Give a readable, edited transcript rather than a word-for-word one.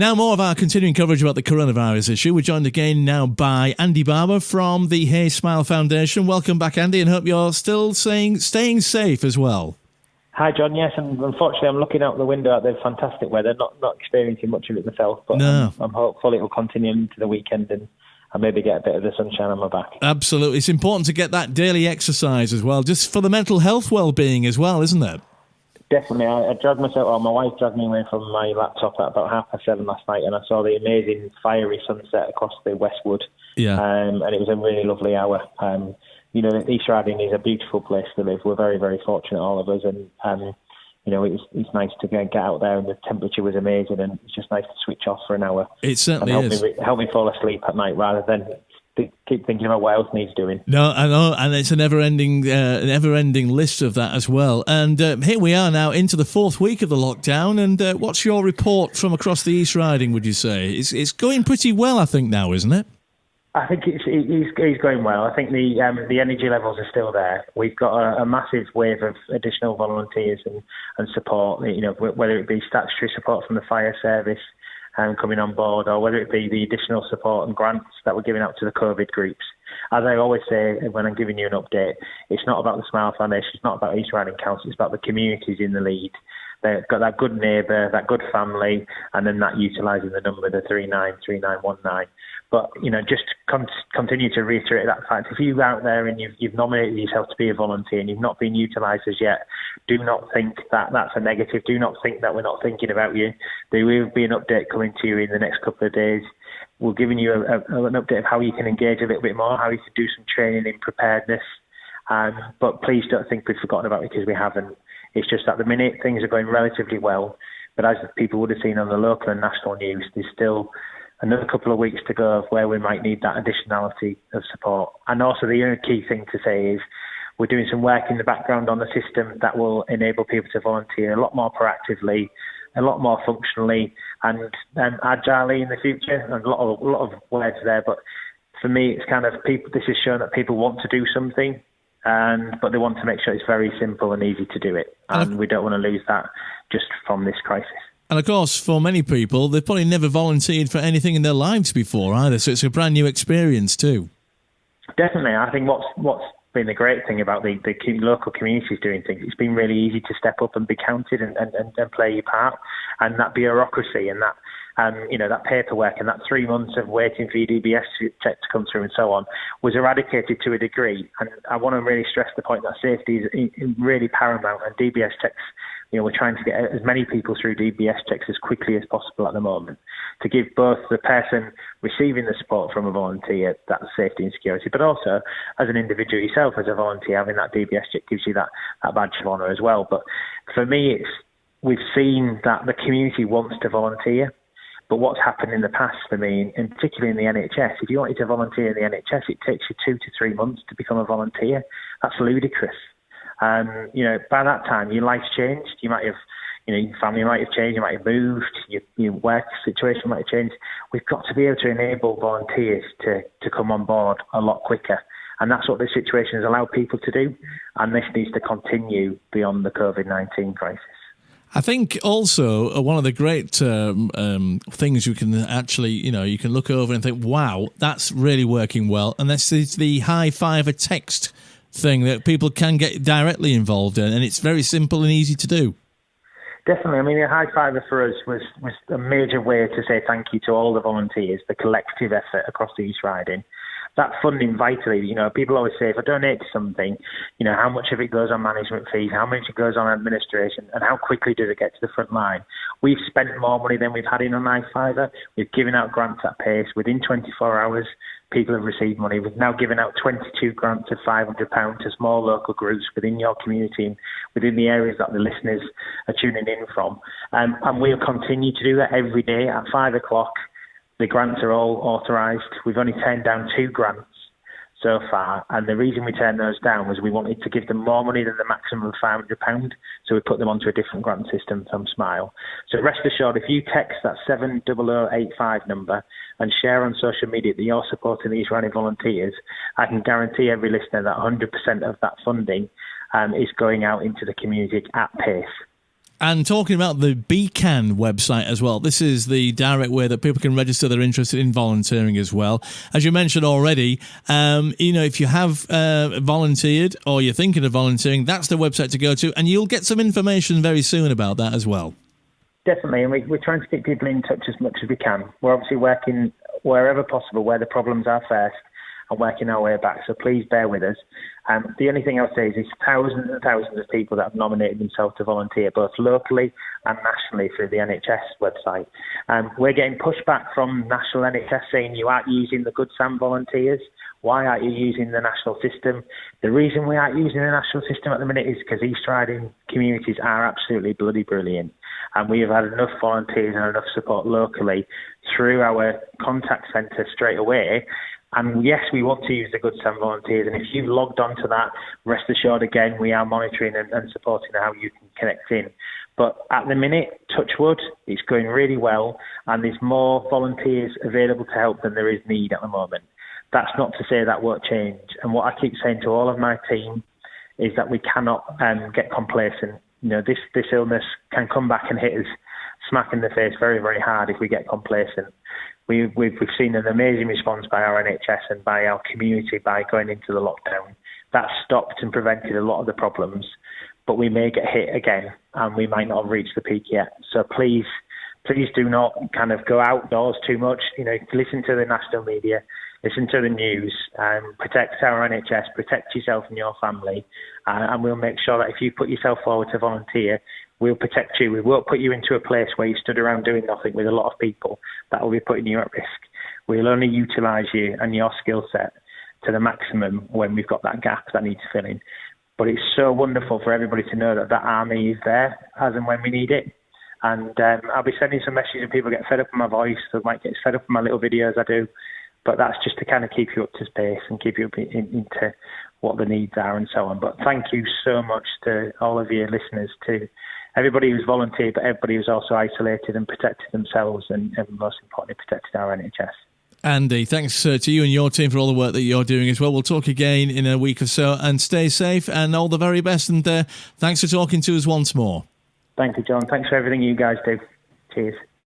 Now, more of our continuing coverage about the coronavirus issue. We're joined again now by Andy Barber from the Hey Smile Foundation. Welcome back, Andy, and hope you're still staying safe as well. Hi, John. Yes, and unfortunately, I'm looking out the window at the fantastic weather. Not experiencing much of it myself, but no. I'm hopeful it will continue into the weekend and maybe get a bit of the sunshine on my back. Absolutely. It's important to get that daily exercise as well, just for the mental health well-being as well, isn't it? Definitely. I dragged myself, or my wife dragged me away from my laptop at about 7:30 last night, and I saw the amazing fiery sunset across the Westwood. Yeah. And it was a really lovely hour. East Riding is a beautiful place to live. We're very, very fortunate, all of us, and it's nice to get out there, and the temperature was amazing, and it's just nice to switch off for an hour. It certainly is. Help me fall asleep at night rather than keep thinking about what else needs doing. No, I know, and it's a never-ending list of that as well. And here we are now into the fourth week of the lockdown. And what's your report from across the East Riding? Would you say it's going pretty well? I think now, isn't it? I think he's going well. I think the energy levels are still there. We've got a massive wave of additional volunteers and support. Whether it be statutory support from the fire service coming on board, or whether it be the additional support and grants that we're giving out to the COVID groups. As I always say when I'm giving you an update, it's not about the Smile Foundation, it's not about East Riding Council, it's about the communities in the lead. They've got that good neighbour, that good family, and then that utilising the number, the 393919. But, just continue to reiterate that fact. If you're out there and you've nominated yourself to be a volunteer and you've not been utilised as yet, do not think that that's a negative. Do not think that we're not thinking about you. There will be an update coming to you in the next couple of days. We're giving you an update of how you can engage a little bit more, how you can do some training in preparedness. But please don't think we've forgotten about it, because we haven't. It's just at the minute things are going relatively well. But as people would have seen on the local and national news, there's still another couple of weeks to go of where we might need that additionality of support. And also the other key thing to say is we're doing some work in the background on the system that will enable people to volunteer a lot more proactively, a lot more functionally and agilely in the future. And a lot of words there, but for me it's kind of people. This has shown that people want to do something, but they want to make sure it's very simple and easy to do it. And we don't want to lose that just from this crisis. And of course, for many people, they've probably never volunteered for anything in their lives before either, so it's a brand new experience too. Definitely. I think what's been the great thing about the local communities doing things, it's been really easy to step up and be counted and play your part. And that bureaucracy and that that paperwork and that 3 months of waiting for your DBS check to come through and so on was eradicated to a degree. And I want to really stress the point that safety is really paramount, and DBS checks, we're trying to get as many people through DBS checks as quickly as possible at the moment, to give both the person receiving the support from a volunteer that safety and security, but also as an individual yourself, as a volunteer, having that DBS check gives you that badge of honour as well. But for me, we've seen that the community wants to volunteer. But what's happened in the past for me, and particularly in the NHS, if you wanted to volunteer in the NHS, it takes you 2 to 3 months to become a volunteer. That's ludicrous. By that time, your life's changed. You might have, your family might have changed. You might have moved. Your work situation might have changed. We've got to be able to enable volunteers to come on board a lot quicker. And that's what this situation has allowed people to do. And this needs to continue beyond the COVID-19 crisis. I think also one of the great things you can actually, you can look over and think, wow, that's really working well. And this is the high fiver text thing that people can get directly involved in, and it's very simple and easy to do. Definitely. I mean, a high fiver for us was a major way to say thank you to all the volunteers, the collective effort across the East Riding. That funding vitally, people always say, if I donate to something, how much of it goes on management fees, how much it goes on administration, and how quickly does it get to the front line? We've spent more money than we've had in a high fiver. We've given out grants at pace. Within 24 hours, people have received money. We've now given out 22 grants of £500 to small local groups within your community and within the areas that the listeners are tuning in from. And we'll continue to do that every day at 5 o'clock. The grants are all authorised. We've only turned down 2 grants so far, and the reason we turned those down was we wanted to give them more money than the maximum of £500, so we put them onto a different grant system from Smile. So rest assured, if you text that 70085 number and share on social media that you're supporting the East Riding volunteers, I can guarantee every listener that 100% of that funding is going out into the community at pace. And talking about the BCAN website as well, this is the direct way that people can register their interest in volunteering as well. As you mentioned already, if you have volunteered or you're thinking of volunteering, that's the website to go to, and you'll get some information very soon about that as well. Definitely, and we're trying to get people in touch as much as we can. We're obviously working wherever possible, where the problems are first, and working our way back, so please bear with us. The only thing I'll say is there's thousands and thousands of people that have nominated themselves to volunteer, both locally and nationally through the NHS website. We're getting pushback from national NHS saying you aren't using the Good Sam volunteers. Why aren't you using the national system? The reason we aren't using the national system at the minute is because East Riding communities are absolutely bloody brilliant. And we have had enough volunteers and enough support locally through our contact centre straight away. And yes, we want to use the Good Sam volunteers. And if you've logged on to that, rest assured, again, we are monitoring and supporting how you can connect in. But at the minute, touch wood, it's going really well. And there's more volunteers available to help than there is need at the moment. That's not to say that won't change. And what I keep saying to all of my team is that we cannot get complacent. This illness can come back and hit us smack in the face very, very hard if we get complacent. We've seen an amazing response by our NHS and by our community by going into the lockdown. That stopped and prevented a lot of the problems, but we may get hit again and we might not have reached the peak yet. So please do not kind of go outdoors too much. Listen to the national media, listen to the news, protect our NHS, protect yourself and your family, and we'll make sure that if you put yourself forward to volunteer, we'll protect you. We won't put you into a place where you stood around doing nothing with a lot of people that will be putting you at risk. We'll only utilise you and your skill set to the maximum when we've got that gap that needs filling. But it's so wonderful for everybody to know that army is there as and when we need it. And I'll be sending some messages and people get fed up with my voice, they might get fed up with my little videos I do. But that's just to kind of keep you up to pace and keep you up into what the needs are and so on. But thank you so much to all of your listeners, to everybody who's volunteered, but everybody who's also isolated and protected themselves and most importantly, protected our NHS. Andy, thanks to you and your team for all the work that you're doing as well. We'll talk again in a week or so, and stay safe and all the very best. And thanks for talking to us once more. Thank you, John. Thanks for everything you guys do. Cheers.